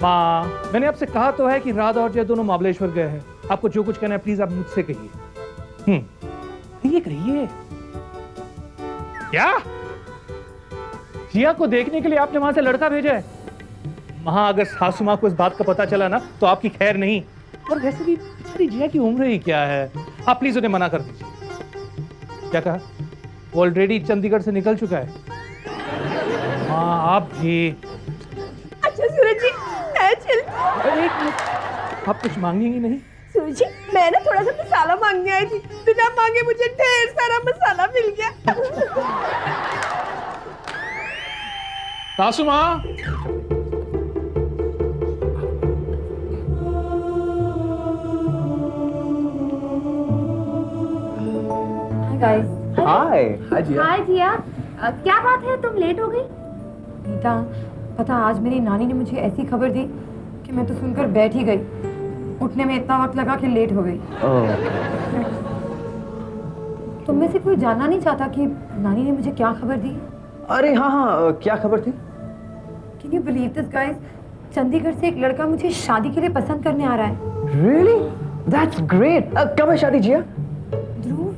माँ, मैंने आपसे कहा तो है कि राधा और जय दोनों महाबलेश्वर गए हैं। आपको जो कुछ कहना है प्लीज आप मुझसे कहिए। कहिए। क्या जिया को देखने के लिए आपने वहां से लड़का भेजा है? माँ, अगर सासू माँ को इस बात का पता चला ना तो आपकी खैर नहीं। और वैसे भी बेचारी जिया की उम्र ही क्या है, आप प्लीज उन्हें मना कर दीजिए। क्या कहा? वो ऑलरेडी चंडीगढ़ से निकल चुका है। हाँ, आप भी। अच्छा सूरज जी, मैं चलती हूं। एक मिनट, आप कुछ मांगेंगी नहीं? सूरज जी, मैं ना थोड़ा सा मसाला मांगने आई थी, बिना मांगे मुझे ढेर सारा मसाला मिल गया। सासू माँ, हाय हाय जिया, क्या बात है तुम लेट हो गई? नीता, पता आज मेरी नानी ने मुझे ऐसी खबर दी कि मैं तो सुनकर बैठ ही गई। उठने में इतना वक्त लगा कि लेट हो गई। तुम में से कोई जानना नहीं चाहता कि नानी ने मुझे क्या खबर दी? अरे हाँ, क्या खबर थी? Can you believe this guys? Chandigarh से एक लड़का मुझे शादी के लिए पसंद करने आ रहा है। Really? That's great. कब है शादी जिया? ध्रुव,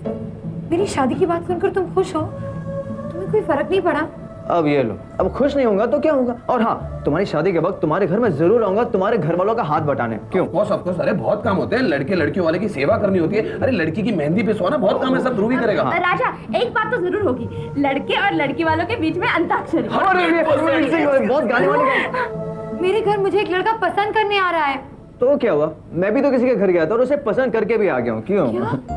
मेरी शादी की बात सुनकर तुम खुश हो? तुम्हें कोई फर्क नहीं पड़ा? अब ये लो, अब खुश नहीं होगा तो क्या होगा? और हाँ, तुम्हारी शादी के वक्त तुम्हारे घर में जरूर आऊंगा तुम्हारे घर वालों का हाथ बटाने। क्यों? ऑफ कोर्स, अरे बहुत काम होते हैं, लड़के लड़कियों वाले की सेवा करनी होती है। अरे लड़की की मेहंदी पे सोना बहुत काम है, सब ध्रुव ही करेगा। राजा, एक बात तो जरूर होगी, लड़के और लड़की वालों के बीच में अंताक्षरी। बहुत गाने वाले। मेरे घर मुझे एक लड़का पसंद करने आ रहा है। तो क्या हुआ? मैं भी तो किसी के घर गया था और उसे पसंद करके भी आ गया हूँ। क्यों?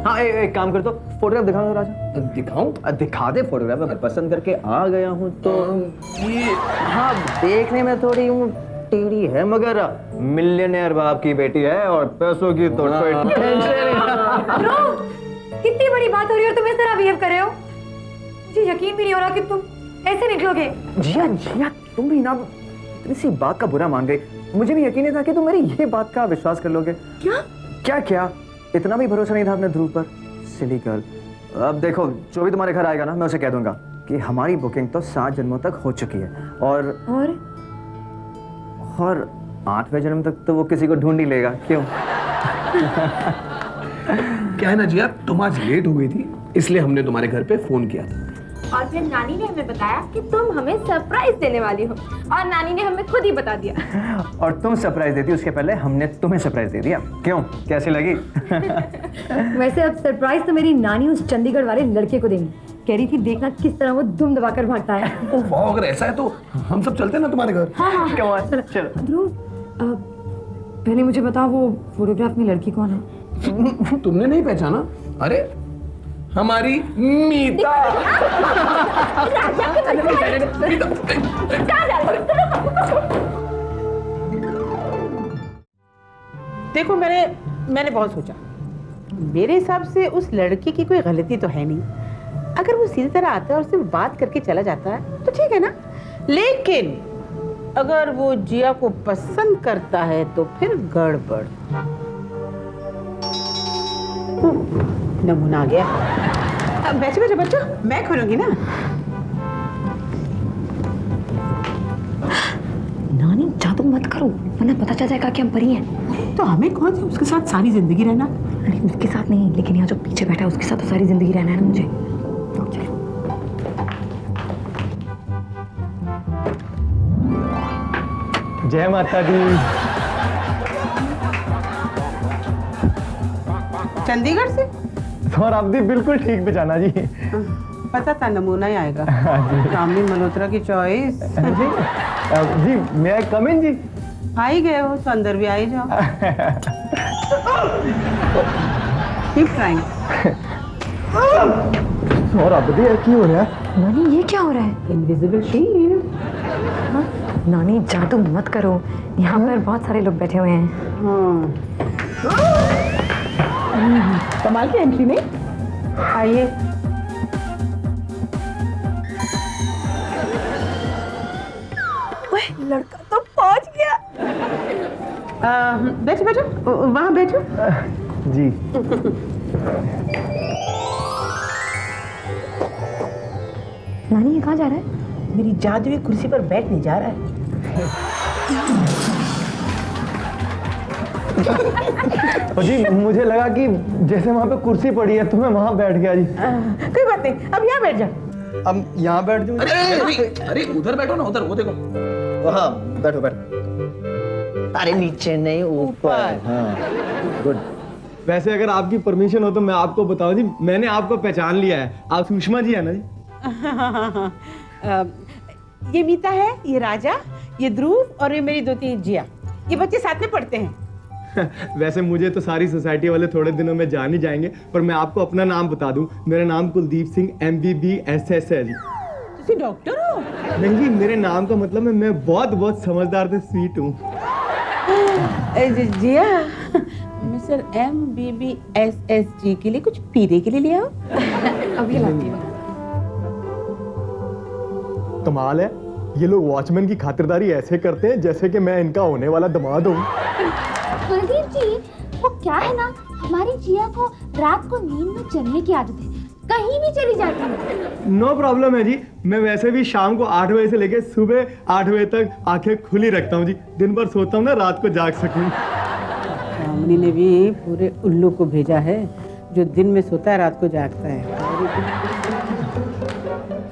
हाँ, एक काम कर, तो फोटोग्राफ दिखा दो राजा। दिखाऊं? दिखा दे फोटोग्राफ। अगर पसंद करके आ गया हूँ तो ये, हाँ, देखने में थोड़ी टेढ़ी है मगर मिलियनेयर बाप की बेटी है और पैसों की तो कितनी बड़ी बात हो रही है और तुम इस तरह बिहेव कर रहे हो। मुझे यकीन भी नहीं हो रहा कि तुम ऐसे निकलोगे। जिया, तुम भी ना इसी बात का बुरा मान गई। मुझे भी यकीन नहीं था कि तुम मेरी ये बात का विश्वास कर लोगे। क्या इतना भी भरोसा नहीं था अपने ध्रुव पर। Silly girl. अब देखो, जो भी तुम्हारे घर आएगा ना, मैं उसे कह दूंगा कि हमारी बुकिंग तो 7 जन्मों तक हो चुकी है और 8वें जन्म तक तो वो किसी को ढूंढ ही लेगा। क्यों? क्या है ना जिया, तुम आज लेट हो गई थी, इसलिए हमने तुम्हारे घर पे फोन किया था। और फिर नानी ने हमें बताया कि तुम हमें सरप्राइज देने वाली हो, और नानी ने हमें खुद ही बता दिया। और तुम सरप्राइज देती उसके पहले हमने तुम्हें सरप्राइज दे दिया। क्यों? कैसी लगी? वैसे अब सरप्राइज तो मेरी नानी उस चंडीगढ़ वाले लड़के को देंगी। कह रही थी देखना किस तरह वो दुम दबाकर भागता है। वाह, अगर ऐसा है तो हम सब चलते हैं ना तुम्हारे घर। हाँ, चलो। ध्रुव, पहले मुझे बता, वो फोटोग्राफ में लड़की कौन है? तुमने नहीं पहचाना? अरे हमारी मीता। देखो, मैंने बहुत सोचा। मेरे हिसाब से उस लड़के की कोई गलती तो है नहीं। अगर वो सीधी तरह आता है और सिर्फ बात करके चला जाता है तो ठीक है ना, लेकिन अगर वो जिया को पसंद करता है तो फिर गड़बड़। नमूना आ गया। अब बैठो बच्चों, मैं खोलूंगी ना। नानी, जादू मत करो वरना पता चल जाएगा कि हम परी हैं। तो हमें कौन सी उसके साथ सारी जिंदगी रहना? अरे उसके साथ नहीं, लेकिन यहाँ जो पीछे बैठा है उसके साथ तो सारी जिंदगी रहना है ना मुझे। चलो। जय माता दी। चंडीगढ़ से? और आप भी बिल्कुल ठीक पहचाना जी। पता था नमूना ही आएगा। कामिनी मल्होत्रा की चॉइस। जी, मैं आई कम इन जी? आ ही गए हो तो अंदर भी आ ही जाओ। Keep trying. और आप बताइए क्यों हो रहा है? नानी, ये क्या हो रहा है? Invisible shield. नानी, जादू मत करो, यहाँ पर बहुत सारे लोग बैठे हुए हैं। कमाल की एंट्री नहीं। आइए। लड़का तो पहुंच गया। बैठो, वहां बैठो। जी। नानी ये कहाँ जा रहा है? मेरी जादुई कुर्सी पर बैठने जा रहा है। जी मुझे लगा कि जैसे वहाँ पे कुर्सी पड़ी है तो मैं वहाँ बैठ गया जी। कोई बात नहीं, अब यहाँ बैठ जा। अब यहाँ बैठ जाऊँ? अरे उधर बैठो ना, उधर वो देखो। हाँ बैठो बैठो। अरे नीचे नहीं ऊपर। हाँ गुड। वैसे अगर आपकी परमिशन हो तो मैं आपको बताऊं जी, मैंने आपको पहचान लिया है। आप सुषमा जी है ना जी? ये मीता है, ये राजा, ये ध्रुव और ये मेरी 2-3 जिया। ये बच्चे साथ में पढ़ते हैं। वैसे मुझे तो सारी सोसाइटी वाले थोड़े दिनों में जान ही जाएंगे, पर मैं आपको अपना नाम बता दूं, मेरा नाम कुलदीप सिंह MBBSS है जी। तुम डॉक्टर हो? नहीं जी, मेरे नाम का मतलब है मैं बहुत समझदार से स्वीट हूँ। जिया, मिस्टर MBBSSG के लिए कुछ पीने के लिए ले आओ। अभी लाती हूँ। कमाल है, ये लोग वॉचमैन की खातिरदारी ऐसे करते हैं जैसे कि मैं इनका होने वाला दामाद हूँ। कुलदीप जी, वो क्या है ना, हमारी जिया को रात को नींद में चलने की आदत है, कहीं भी चली जाती है। नो प्रॉब्लम है जी, मैं वैसे भी शाम को 8 बजे से लेकर सुबह 8 बजे तक आंखें खुली रखता हूँ जी। दिन भर सोता हूँ ना, रात को जाग सकूँ। रामनी ने भी पूरे उल्लू को भेजा है, जो दिन में सोता है रात को जागता है।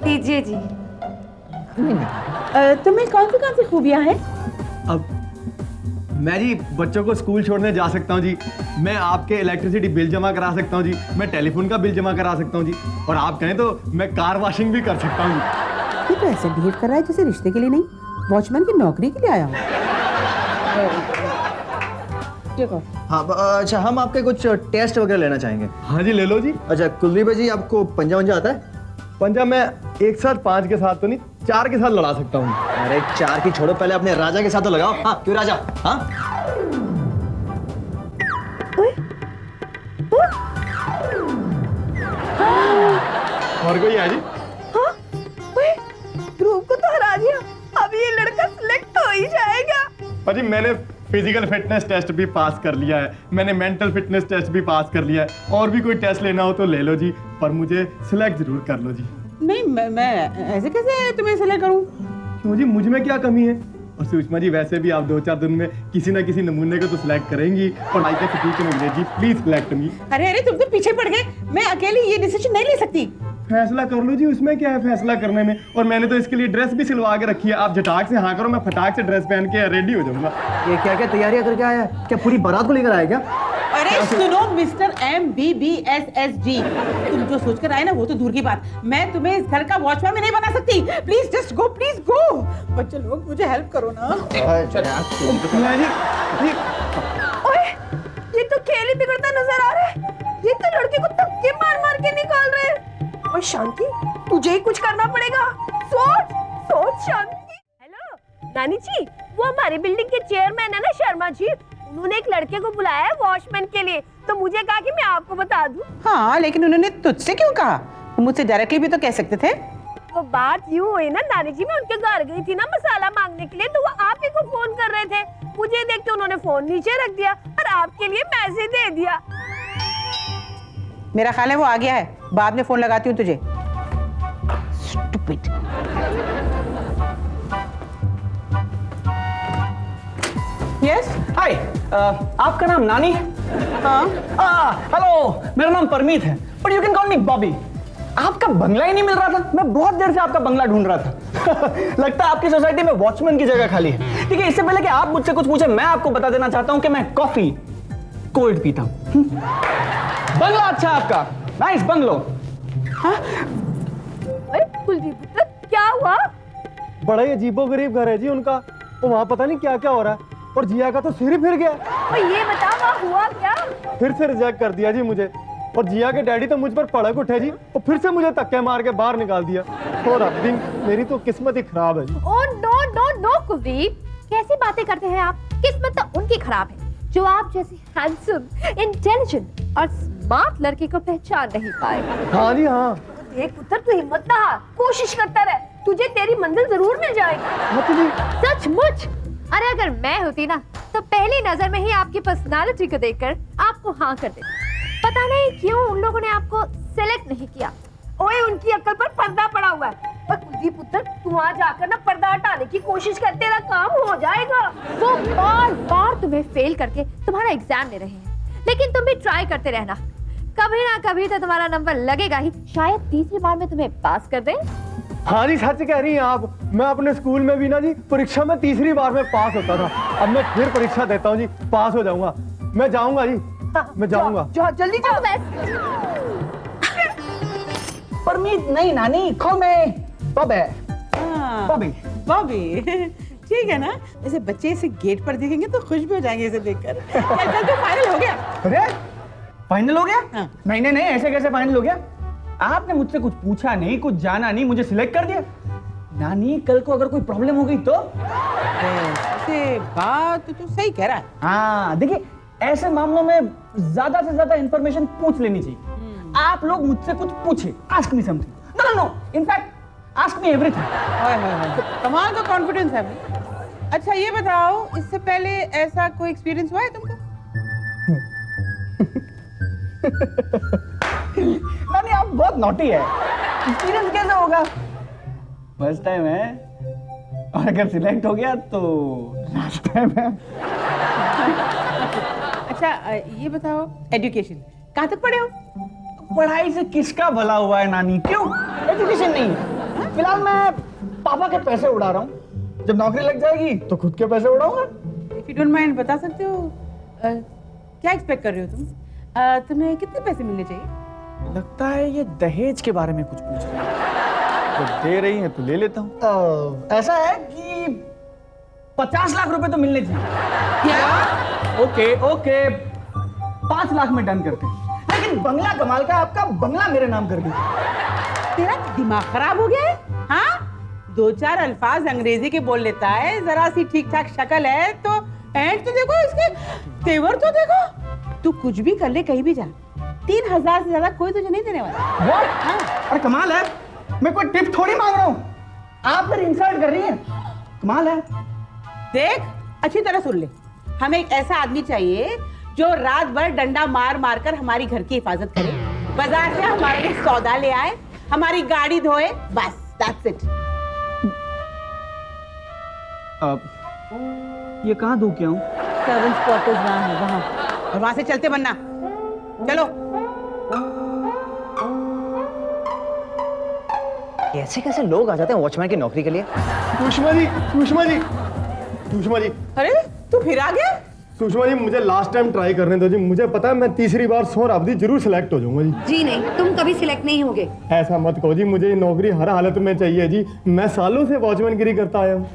लीजिए जी। तुम्हें कौन सी खूबियाँ हैं? अब मैं जी बच्चों को स्कूल छोड़ने जा सकता हूँ जी, मैं आपके इलेक्ट्रिसिटी बिल जमा करा सकता हूँ जी, मैं टेलीफोन का बिल जमा करा सकता हूँ जी, और आप कहें तो मैं कार वॉशिंग भी कर सकता हूँ जी। ये तो ऐसे बिहेव कर रहा है जैसे रिश्ते के लिए नहीं, वॉचमैन की नौकरी के लिए आया हूँ। देखो। हाँ अच्छा, हम आपके कुछ टेस्ट वगैरह लेना चाहेंगे। हाँ जी ले लो जी। अच्छा कुलदीप जी, आपको पंजा वंजा आता है? पंजा मैं एक साथ 5 के साथ तो नहीं, 4 के साथ लड़ा सकता हूँ। अरे 4 की छोड़ो, पहले अपने राजा के साथ तो लगाओ। हाँ क्यों राजा? हाँ और कोई है जी? ध्रुव को तो हरा दिया, अब ये लड़का सिलेक्ट हो ही जाएगा। अजी मैंने फिजिकल फिटनेस टेस्ट भी पास कर लिया है, मैंने मेंटल फिटनेस टेस्ट भी पास कर लिया है, और भी कोई टेस्ट लेना हो तो ले लो जी, पर मुझे सिलेक्ट जरूर कर लो जी। नहीं मैं ऐसे कैसे तुम्हें सिलेक्ट करूं? क्यों जी, मुझ में क्या कमी है? और सुषमा जी वैसे भी आप 2-4 दिन में किसी ना किसी नमूने को तो सिलेक्ट करेंगी, और माइक के ठीक है अंग्रेजी, प्लीज सिलेक्ट मी। अरे तुम तो पीछे पड़ गए, मैं अकेली ये डिसीजन नहीं ले सकती। फैसला कर लो जी, उसमें क्या है फैसला करने में, और मैंने तो इसके लिए ड्रेस भी सिलवा के रखी है, आप झटाक से हाँ करो, मैं फटाक से ड्रेस पहन के रेडी हो जाऊंगा। ये क्या क्या तैयारियां करके आया है? क्या पूरी बारात को लेकर आया क्या? अरे सुनो मिस्टर MBBSSG, तुम जो सोचकर आए ना वो तो दूर की बात, मैं तुम्हें इस घर का वॉचमैन में नहीं बना सकती। Please just go, please go. बच्चे लोग मुझे हेल्प करो ना। ओए, ये तो खेल ही बिगड़ता नजर आ रहा है, ये तो लड़के को धक्के मार मार के निकाल रहे हैं। और शांति, तुझे ही कुछ करना पड़ेगा, सोच शांति। हेलो नानी जी, वो हमारी बिल्डिंग के चेयरमैन है ना शर्मा जी, उन्होंने एक लड़के को बुलाया है वॉचमैन के लिए, तो मुझे कहा कि मैं आपको बता दूं। हाँ लेकिन उन्होंने तुझसे क्यों कहा? मुझसे डायरेक्टली भी तो कह सकते थे। वो बात यूं हुई ना नानी जी, मैं उनके घर गई थी ना मसाला मांगने के लिए, तो वो आप ही को फोन कर रहे थे, मुझे देखते उन्होंने फोन नीचे रख दिया और आपके लिए मैसेज दे दिया। मेरा ख्याल है वो आ गया है, बाद में फोन लगाती हूँ तुझे। Stupid. Yes? हाय, आपका नाम नानी? हाँ। हेलो, मेरा नाम परमीत है, बट यू कैन कॉल मी बॉबी। आपका बंगला ही नहीं मिल रहा था, मैं बहुत देर से आपका बंगला ढूंढ रहा था। लगता है आपकी सोसाइटी में वॉचमैन की जगह खाली है। ठीक है, इससे पहले कि आप मुझसे कुछ पूछे, मैं आपको बता देना चाहता हूं कि मैं कॉफी कोल्ड पीता हूं। बंगला अच्छा है आपका, नाइस बंगलो। कुलदीप पुत्र, क्या हुआ? बड़ा ही अजीबोगरीब घर है जी उनका, तो वहाँ पता नहीं क्या क्या हो रहा है, और जिया का तो सिर ही फिर गया। और ये बता वहाँ हुआ क्या? फिर से रिजेक्ट कर दिया जी मुझे, और जिया के डैडी तो मुझ पर पड़क उठे जी, और फिर से मुझे धक्के मार के बाहर निकाल दिया। और अब दिन मेरी तो किस्मत ही खराब है जी। Oh no no no Kuldeep, कैसी बातें करते हैं आप? किस्मत तो उनकी खराब है जो आप जैसे हैंडसम, इंटेलिजेंट और स्मार्ट लड़के को पहचान नहीं पाए। हाँ जी हाँ। देख पुत्र, तू हिम्मत ना हार, कोशिश करता रह, तुझे तेरी मंजिल जरूर मिल जाएगी। सचमुच? अरे अगर मैं होती ना तो पहली नजर में ही आपकी पर्सनालिटी को देखकर आपको हाँ कर देती। पता नहीं क्यों उन लोगों ने आपको सेलेक्ट नहीं किया। ओए, उनकी अक्ल पर पर्दा पड़ा हुआ है, जल्दी पुत्र, तू वहाँ जाकर ना पर्दा हटाने की कोशिश कर, तेरा काम हो जाएगा। वो बार बार तुम्हें फेल करके तुम्हारा एग्जाम ले रहे हैं, लेकिन तुम भी ट्राई करते रहना, कभी ना कभी तो तुम्हारा नंबर लगेगा ही, शायद तीसरी बार में तुम्हें पास कर दें। हाँ जी, सच कह रही हैं आप। मैं अपने स्कूल में भी ना जी परीक्षा में तीसरी बार में पास होता था। अब मैं फिर परीक्षा देता हूँ जी, पास हो जाऊंगा। मैं जाऊंगा जी, मैं जाऊंगा। जल्दी जाओ। परमीत नहीं नानी, कॉल मैं बॉबी। बॉबी बॉबी ठीक है ना। ऐसे बच्चे इसे गेट पर देखेंगे तो खुश भी हो जाएंगे इसे देखकर। चल तो फाइनल हो गया। अरे फाइनल हो गया? हाँ। नहीं नहीं नहीं, ऐसे कैसे फाइनल हो गया? आपने मुझसे कुछ पूछा नहीं, कुछ जाना नहीं, मुझे सिलेक्ट कर दिया। नानी कल को अगर कोई प्रॉब्लम हो गई तो? ऐसे बात तो सही कह रहा है। हाँ देखिए, ऐसे मामलों में ज्यादा से ज्यादा इंफॉर्मेशन पूछ लेनी चाहिए। आप लोग मुझसे कुछ पूछे, ask me something. No no no, in fact ask me everything. कमाल का कॉन्फिडेंस है। अच्छा ये बताओ, इससे पहले ऐसा कोई एक्सपीरियंस हुआ है तुमको? नानी आप बहुत नॉटी है, एक्सपीरियंस कैसे होगा? फर्स्ट टाइम है, और अगर सिलेक्ट हो गया तो लास्ट टाइम है। अच्छा ये बताओ, एजुकेशन कहाँ तक पढ़े हो? पढ़ाई से किसका भला हुआ है नानी? क्यों एजुकेशन नहीं है? फिलहाल मैं पापा के पैसे उड़ा रहा हूँ, जब नौकरी लग जाएगी तो खुद के पैसे उड़ाऊंगा। इफ यू डोंट माइंड बता सकते हो क्या एक्सपेक्ट कर रहे हो तुम? तुम्हें कितने पैसे मिलने चाहिए? लगता है ये दहेज के बारे में कुछ पूछ रही है। तो दे रही है तो ले लेता हूँ। ऐसा है कि 50 लाख रुपए तो मिलने चाहिए। क्या? ओके ओके, 5 लाख में डन करते हैं, लेकिन बंगला कमाल का, आपका बंगला मेरे नाम कर दीजिए। तेरा दिमाग खराब हो गया है? हाँ, 2-4 अल्फाज अंग्रेजी के बोल लेता है, जरा सी ठीक ठाक शक्ल है तो एंड तो देखो, इसके तेवर तो देखो। तू कुछ भी कर ले, कहीं भी जा, 3000 से ज्यादा कोई तुझे नहीं देने वाला। What? हाँ। अरे कमाल है, मैं कोई टिप थोड़ी मांग रहा हूँ, आप फिर इंसल्ट कर रही हैं। कमाल है। देख अच्छी तरह सुन ले, हमें एक ऐसा आदमी चाहिए जो रात भर डंडा मार मार कर हमारी घर की हिफाजत करे, बाजार से हमारे लिए सौदा ले आए, हमारी गाड़ी धोए, बस दैट्स इट। ये कहाँ धो के आऊं? सर्वेंट्स क्वार्टर्स वहाँ है, वहाँ, और वहां से चलते बनना। चलो। ऐसे कैसे लोग आ जाते हैं वॉचमैन की नौकरी के लिए? सुषमा जी, सुषमा जी, सुषमा जी। अरे तू फिर आ गया? सुषमा जी मुझे लास्ट टाइम ट्राई करने दो जी, मुझे पता है मैं तीसरी बार सोहराब्दी जरूर सिलेक्ट हो जाऊंगा जी। जी नहीं, तुम कभी सिलेक्ट नहीं होगे। ऐसा मत कहो जी, मुझे ये नौकरी हर हालत में चाहिए जी। मैं सालों से वॉचमैन गिरी करता आया हूँ।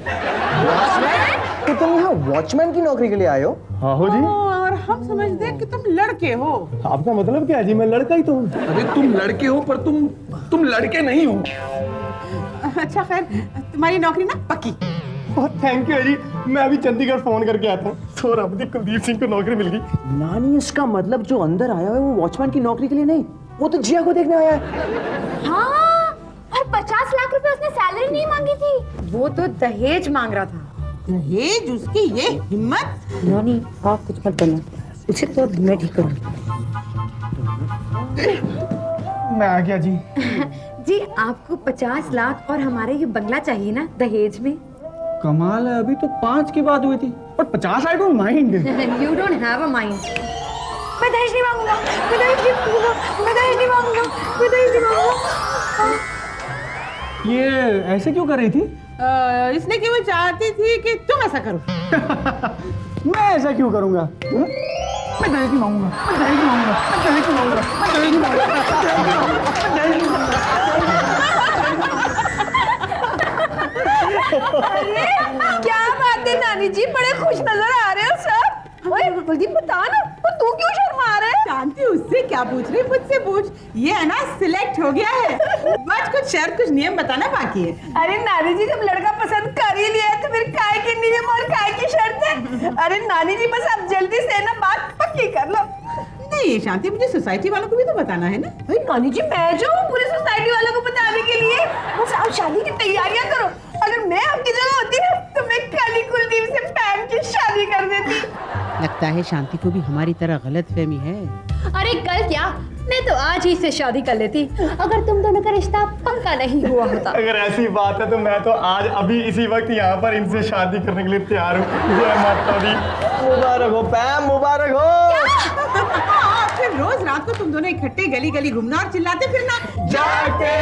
तो तुम यहाँ वॉचमैन की नौकरी के लिए आए हो? हाँ हो जी। और हम समझते हैं कि तुम लड़के हो। आपका मतलब क्या है जी? मैं लड़का ही तो हूँ। अरे तुम लड़के हो पर तुम लड़के नहीं हो। अच्छा खैर, तुम्हारी नौकरी ना पक्की। बहुत थैंक यू जी, मैं अभी चंडीगढ़ फोन करके आता हूँ, सोहराब्दी कुलदीप सिंह को नौकरी मिल गई। नानी इसका मतलब जो अंदर आया है वो वॉचमैन की नौकरी के लिए नहीं, वो तो जिया को देखने आया है। हाँ, और 50 लाख रुपए उसने सैलरी नहीं मांगी थी, वो तो दहेज मांग रहा था। दहेज? उसकी ये हिम्मत! नानी आप कुछ मत करना, उसे तो मैं ठीक करूँगी। मैं आ गया जी। जी आपको 50 लाख और हमारे ये बंगला चाहिए ना दहेज में? कमाल है, अभी तो 5 की बात हुई थी और 50 I don't mind. You don't have a mind. मैं दहेज नहीं मांगूंगा, मैं दहेज नहीं मांगूंगा, मैं दहेज नहीं मांगूंगा, मैं दहेज नहीं मांगूंगा। ये ऐसे क्यों कर रही थी? इसलिए कि वो चाहती थी कि तुम ऐसा करो। मैं ऐसा क्यों करूंगा? मैं दहेज नहीं मांगूंगा, मैं दहेज नहीं मांगूंगा, मैं दहेज नहीं मांगूंगा, मैं दहेज नहीं मांगूंगा, मैं दहेज नहीं मांगूंगा। अरे क्या बात है नानी जी, बड़े खुश नजर आ रहे हो सब। ओए कुलदीप बता ना, तो तू क्यों शर्मा रहा है? शांति उससे क्या पूछ रही, मुझसे पूछ। ये है ना सिलेक्ट हो गया है, बस कुछ शर्त कुछ नियम बताना बाकी है। अरे नानी जी जब लड़का पसंद कर ही लिया है तो फिर काय के नियम और काय की शर्त है? अरे नानी जी बस आप जल्दी से ना बात पक्की कर लो। नहीं शांति, मुझे सोसाइटी वालों को भी तो बताना है ना। अरे नानी जी मैं जो हूँ पूरी सोसाइटी वालों को बताने के लिए, बस आप शादी की तैयारियां करो। अगर मैं आपकी जगह होती ना तो मैं काली कुलदीप से पैम की शादी कर देती। लगता है शांति को भी हमारी तरह गलतफहमी है। अरे कल क्या, मैं मैं तो आज ही से शादी कर लेती अगर तुम दोनों का रिश्ता पक्का नहीं हुआ होता। अगर ऐसी बात है तो मैं तो आज अभी इसी वक्त यहाँ पर इनसे शादी करने के लिए तैयार हूँ। जय माता दी। मुबारक हो पैम, मुबारक हो। फिर रोज रात को तुम दोनों इकट्ठे गली गली घूमना और चिल्लाते फिरना। जाके